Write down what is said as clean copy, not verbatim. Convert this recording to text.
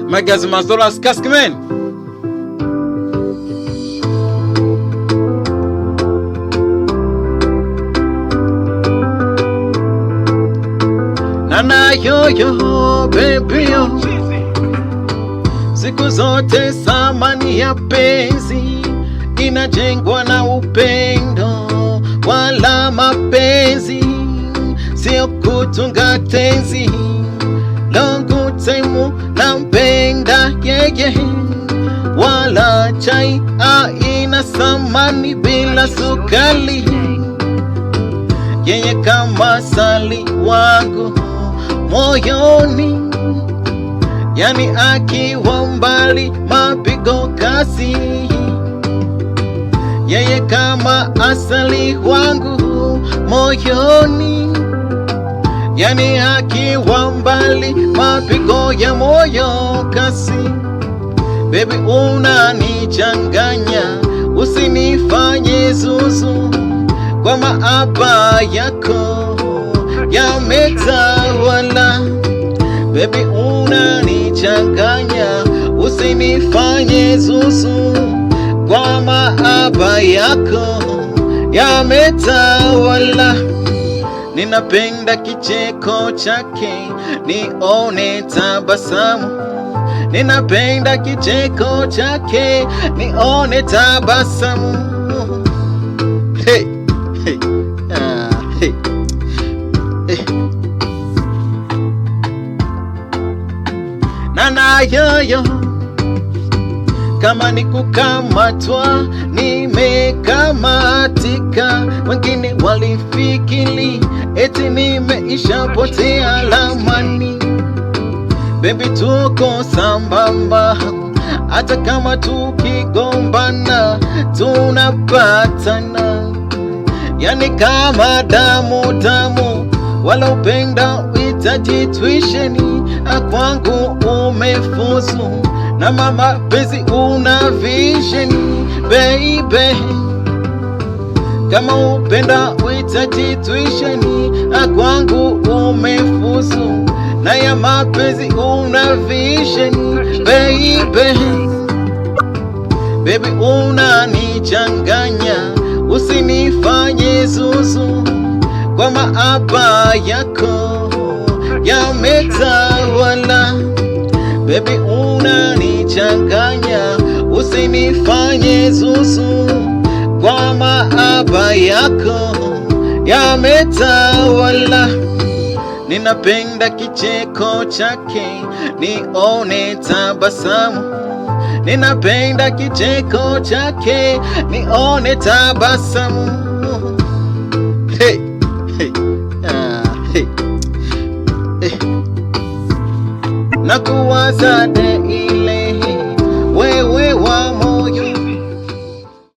Magazi Mazolas Kaskmen. Nana yo baby yo, siku zote thamani ya penzi inajengwa na upendo, wala mapenzi sio kutunga tenzi. Longu temu nampenda yeye, wala chai haina thamani bila sukari. Yeye kama sali wangu moyoni, yani akiwa mbali mapigo kasi. Yeye kama asali wangu moyoni, yani akiwa mbali mapigo ya moyo kasi. Baby unanichanganya, usinifanye zuzu, kwa maaba yako yametawala. Baby unanichanganya, usinifanye zuzu, kwa maaba yako yametawala. Ninapenda kicheko chake, nione tabasamu. Ninapenda kicheko chake, nione tabasamu. Hey, hey, hey, hey. Nana yoyo, kama nikukamatwa, nimekamatika. Wengine walifikiri eti nimeishapotea lamani. Baby tuko sambamba, hata kama tukigombana tunapatana. Yani kama damu damu, wala upenda uhitaji tuisheni. Kwangu umefuzu, na mama penzi una vision baby. Kama upenda uhitaji tuisheni, kwangu umefuzu, na ya mapenzi una vision baby. Baby unanichanganya, usinifanye zuzu, kwa maaba yako yametawala. Baby unanichanganya, usinifanye zuzu, kwa maaba yako yametawala. Ninapenda kicheko chake, nione tabasamu. Ninapenda kicheko chake, nione tabasamu. Hey, hey, hey, hey. Nakuwaza daily, wewe wa